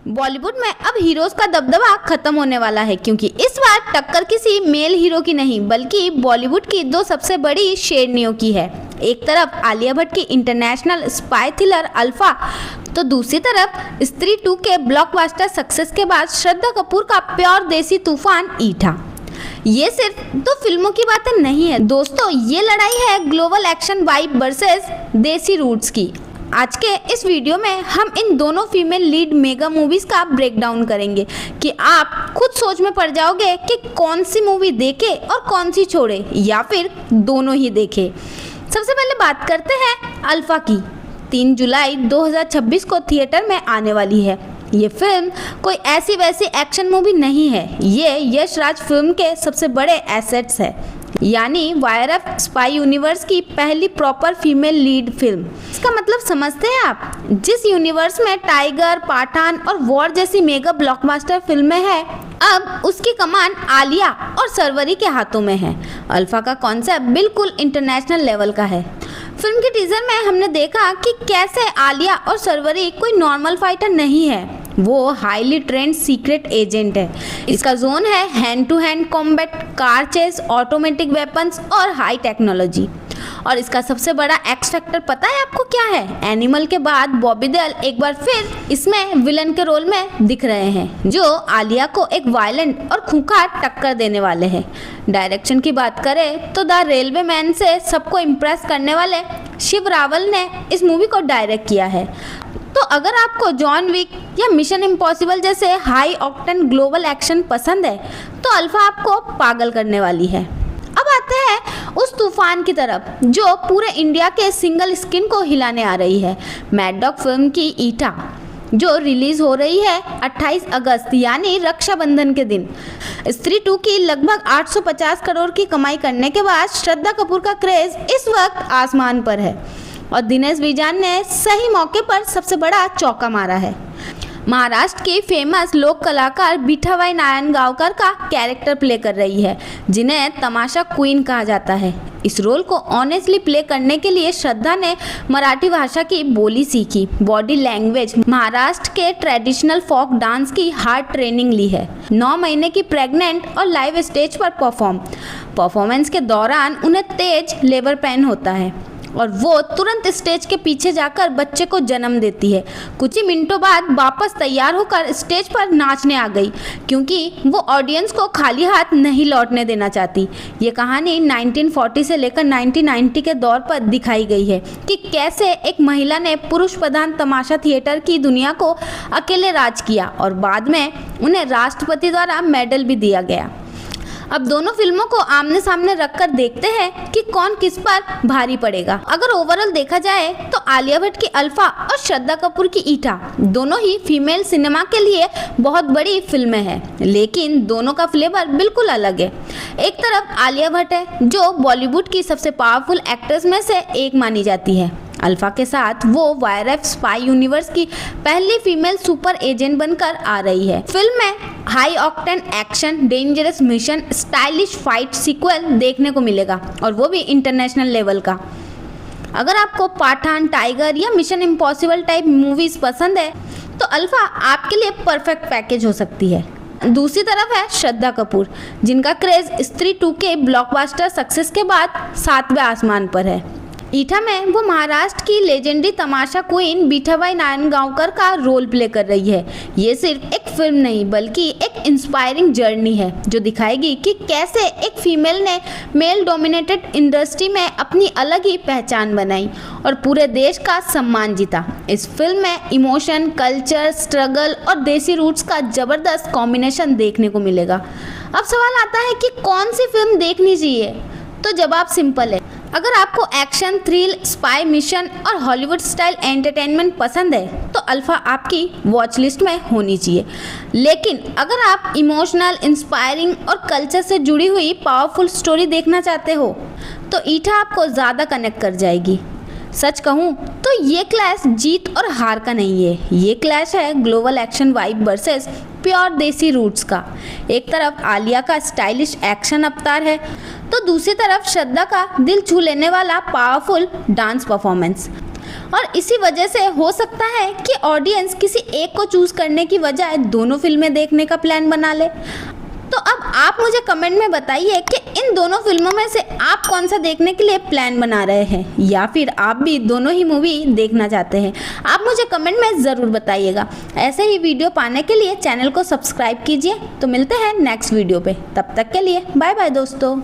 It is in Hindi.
बॉलीवुड में अब हीरोज का दबदबा खत्म होने वाला है, क्योंकि इस बार टक्कर किसी मेल हीरो की नहीं बल्कि बॉलीवुड की दो सबसे बड़ी शेरनियों की है। एक तरफ आलिया भट्ट की इंटरनेशनल स्पाई थ्रिलर अल्फा, तो दूसरी तरफ स्त्री 2 के ब्लॉकबस्टर सक्सेस के बाद श्रद्धा कपूर का प्योर देसी तूफान ईटा। ये सिर्फ दो फिल्मों की बातें नहीं है दोस्तों, ये लड़ाई है ग्लोबल एक्शन वाइब वर्सेस देसी रूट्स की। आज के इस वीडियो में हम इन दोनों फीमेल लीड मेगा मूवीज का ब्रेकडाउन करेंगे कि आप खुद सोच में पड़ जाओगे कि कौन सी मूवी देखे और कौन सी छोड़े, या फिर दोनों ही देखे। सबसे पहले बात करते हैं अल्फा की। 3 जुलाई 2026 को थिएटर में आने वाली है। ये फिल्म कोई ऐसी वैसी एक्शन मूवी नहीं है, ये यश राज फिल्म के सबसे बड़े एसेट्स है, यानी वायरफ स्पाई यूनिवर्स की पहली प्रॉपर फीमेल लीड फिल्म। इसका मतलब समझते हैं आप? जिस यूनिवर्स में टाइगर, पठान और वॉर जैसी मेगा ब्लॉकबस्टर फिल्में हैं, अब उसकी कमान आलिया और सरवरी के हाथों में है। अल्फा का कॉन्सेप्ट बिल्कुल इंटरनेशनल लेवल का है। फिल्म के टीजर में हमने देखा कि कैसे आलिया और सरवरी कोई नॉर्मल फाइटर नहीं है, वो हाईली ट्रेंड सीक्रेट एजेंट है। इसका जोन है hand to hand combat, car chase, automatic weapons और हाई टेक्नोलॉजी। और इसका सबसे बड़ा एक्स फैक्टर पता है आपको क्या है? एनिमल के बाद बॉबी देओल एक बार फिर इसमें विलन के रोल में दिख रहे हैं, जो आलिया को एक वायलेंट और खूंखार टक्कर देने वाले हैं। डायरेक्शन की बात करें तो द रेलवे मैन से सबको इम्प्रेस करने वाले शिव रावल ने इस मूवी को डायरेक्ट किया है। तो अगर आपको जॉन विक या मिशन इम्पॉसिबल जैसे हाई ऑक्टेन ग्लोबल एक्शन पसंद है तो अल्फा आपको पागल करने वाली है। अब आते हैं उस तूफान की तरफ जो पूरे इंडिया के सिंगल स्क्रीन को हिलाने आ रही है। मैड डॉग फिल्म की ईटा, जो रिलीज हो रही है 28 अगस्त यानी रक्षाबंधन के दिन। स्त्री 2 की लगभग 850 करोड़ की कमाई करने के बाद श्रद्धा कपूर का क्रेज इस वक्त आसमान पर है और दिनेश विजान ने सही मौके पर सबसे बड़ा चौका मारा है। महाराष्ट्र की फेमस लोक कलाकार बीठाबाई नारायणगावकर का कैरेक्टर प्ले कर रही है, जिन्हें तमाशा क्वीन कहा जाता है। इस रोल को ऑनेस्टली प्ले करने के लिए श्रद्धा ने मराठी भाषा की बोली सीखी, बॉडी लैंग्वेज, महाराष्ट्र के ट्रेडिशनल फोक डांस की हार्ड ट्रेनिंग ली है। 9 महीने की प्रेग्नेंट और लाइव स्टेज पर परफॉर्मेंस के दौरान उन्हें तेज लेबर पेन होता है और वो तुरंत स्टेज के पीछे जाकर बच्चे को जन्म देती है। कुछ ही मिनटों बाद वापस तैयार होकर स्टेज पर नाचने आ गई, क्योंकि वो ऑडियंस को खाली हाथ नहीं लौटने देना चाहती। ये कहानी 1940 से लेकर 1990 के दौर पर दिखाई गई है कि कैसे एक महिला ने पुरुष प्रधान तमाशा थिएटर की दुनिया को अकेले राज किया और बाद में उन्हें राष्ट्रपति द्वारा मेडल भी दिया गया। अब दोनों फिल्मों को आमने सामने रखकर देखते हैं कि कौन किस पर भारी पड़ेगा। अगर ओवरऑल देखा जाए तो आलिया भट्ट की अल्फा और श्रद्धा कपूर की ईटा दोनों ही फीमेल सिनेमा के लिए बहुत बड़ी फिल्में हैं, लेकिन दोनों का फ्लेवर बिल्कुल अलग है। एक तरफ आलिया भट्ट है, जो बॉलीवुड की सबसे पावरफुल एक्ट्रेस में से एक मानी जाती है। अल्फा के साथ वो वायरफ स्पाई यूनिवर्स की पहली फीमेल सुपर एजेंट बनकर आ रही है। फिल्म में high octane action, dangerous mission, stylish fight sequel देखने को मिलेगा, और वो भी इंटरनेशनल लेवल का। अगर आपको पठान, टाइगर या मिशन इम्पॉसिबल टाइप मूवीज पसंद है तो अल्फा आपके लिए परफेक्ट पैकेज हो सकती है। दूसरी तरफ है श्रद्धा कपूर, जिनका क्रेज स्त्री 2 के ब्लॉकबस्टर सक्सेस के बाद 7वें आसमान पर है। ईटा में वो महाराष्ट्र की लेजेंडरी तमाशा क्वीन बीठाबाई नारायणगावकर का रोल प्ले कर रही है। ये सिर्फ एक फिल्म नहीं बल्कि एक इंस्पायरिंग जर्नी है, जो दिखाएगी कि कैसे एक फीमेल ने मेल डोमिनेटेड इंडस्ट्री में अपनी अलग ही पहचान बनाई और पूरे देश का सम्मान जीता। इस फिल्म में इमोशन, कल्चर, स्ट्रगल और देसी रूट्स का जबरदस्त कॉम्बिनेशन देखने को मिलेगा। अब सवाल आता है कि कौन सी फिल्म देखनी चाहिए, तो जवाब सिंपल है। अगर आपको एक्शन, थ्रिल, स्पाई मिशन और हॉलीवुड स्टाइल एंटरटेनमेंट पसंद है तो अल्फा आपकी वॉच लिस्ट में होनी चाहिए। लेकिन अगर आप इमोशनल, इंस्पायरिंग और कल्चर से जुड़ी हुई पावरफुल स्टोरी देखना चाहते हो तो ईटा आपको ज़्यादा कनेक्ट कर जाएगी। सच कहूँ तो ये क्लैश जीत और हार का नहीं है, ये क्लैश है global action vibe versus pure देसी रूट्स का। एक तरफ आलिया का स्टाइलिश एक्शन अवतार है तो दूसरी तरफ श्रद्धा का दिल छू लेने वाला पावरफुल डांस परफॉर्मेंस। और इसी वजह से हो सकता है कि ऑडियंस किसी एक को चूज करने की बजाय दोनों फिल्में देखने का प्लान बना ले। तो अब आप मुझे कमेंट में बताइए कि इन दोनों फिल्मों में से आप कौन सा देखने के लिए प्लान बना रहे हैं, या फिर आप भी दोनों ही मूवी देखना चाहते हैं। आप मुझे कमेंट में ज़रूर बताइएगा। ऐसे ही वीडियो पाने के लिए चैनल को सब्सक्राइब कीजिए। तो मिलते हैं नेक्स्ट वीडियो पे, तब तक के लिए बाय बाय दोस्तों।